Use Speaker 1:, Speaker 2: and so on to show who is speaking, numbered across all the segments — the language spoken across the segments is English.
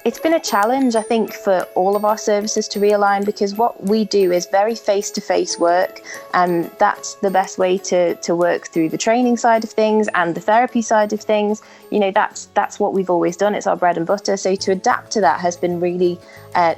Speaker 1: It's been a challenge, I think, for all of our services to realign, because what we do is very face-to-face work, and that's the best way to work through the training side of things and the therapy side of things. That's what we've always done. It's our bread and butter. So to adapt to that has been really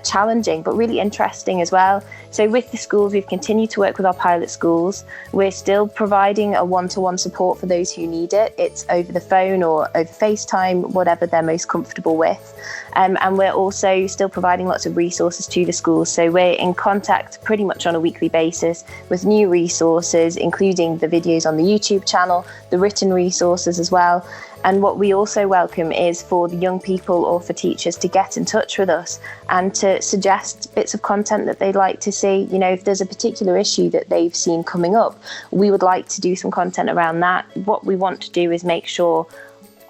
Speaker 1: challenging, but really interesting as well. So with the schools, we've continued to work with our pilot schools. We're still providing a one-to-one support for those who need it. It's over the phone or over FaceTime, whatever they're most comfortable with. And we're also still providing lots of resources to the schools. So we're in contact pretty much on a weekly basis with new resources, including the videos on the YouTube channel, the written resources as well. And what we also welcome is for the young people or for teachers to get in touch with us and to suggest bits of content that they'd like to see. If there's a particular issue that they've seen coming up, we would like to do some content around that. What we want to do is make sure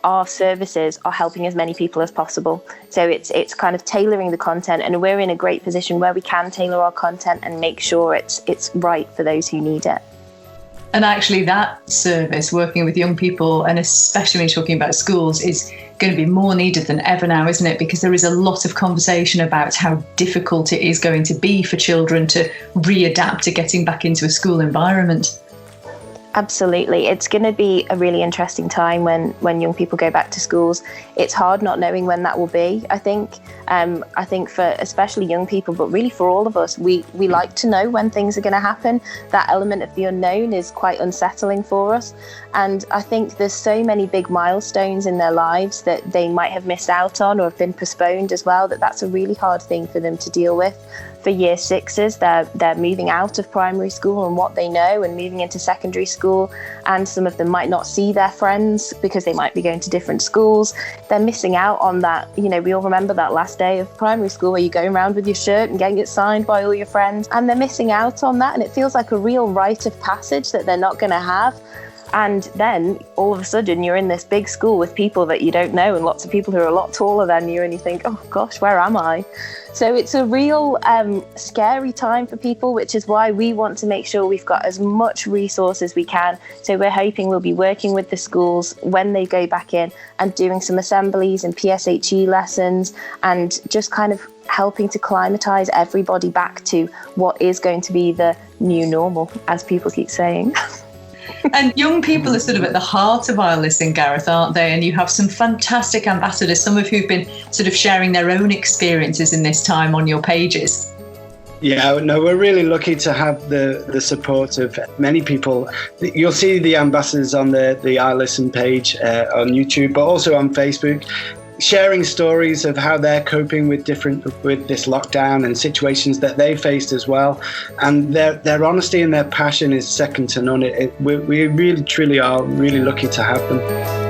Speaker 1: our services are helping as many people as possible. So it's kind of tailoring the content, and we're in a great position where we can tailor our content and make sure it's right for those who need it.
Speaker 2: And actually that service, working with young people, and especially when you're talking about schools, is going to be more needed than ever now, isn't it? Because there is a lot of conversation about how difficult it is going to be for children to readapt to getting back into a school environment.
Speaker 1: Absolutely. It's going to be a really interesting time when young people go back to schools. It's hard not knowing when that will be, I think. I think for especially young people, but really for all of us, we like to know when things are going to happen. That element of the unknown is quite unsettling for us. And I think there's so many big milestones in their lives that they might have missed out on or have been postponed as well, that's a really hard thing for them to deal with. For year sixes, they're moving out of primary school and what they know and moving into secondary school, and some of them might not see their friends because they might be going to different schools. They're missing out on that. We all remember that last day of primary school where you're going around with your shirt and getting it signed by all your friends, and they're missing out on that, and it feels like a real rite of passage that they're not going to have. And then all of a sudden you're in this big school with people that you don't know and lots of people who are a lot taller than you, and you think, oh gosh, where am I? So it's a real scary time for people, which is why we want to make sure we've got as much resource as we can. So we're hoping we'll be working with the schools when they go back in and doing some assemblies and PSHE lessons and just kind of helping to climatise everybody back to what is going to be the new normal, as people keep saying.
Speaker 2: And young people are sort of at the heart of IsleListen, Gareth, aren't they? And you have some fantastic ambassadors, some of who've been sort of sharing their own experiences in this time on your pages.
Speaker 3: Yeah, no, we're really lucky to have the support of many people. You'll see the ambassadors on the IsleListen page on YouTube, but also on Facebook, sharing stories of how they're coping with this lockdown and situations that they faced as well. And their honesty and their passion is second to none. We really, truly are really lucky to have them.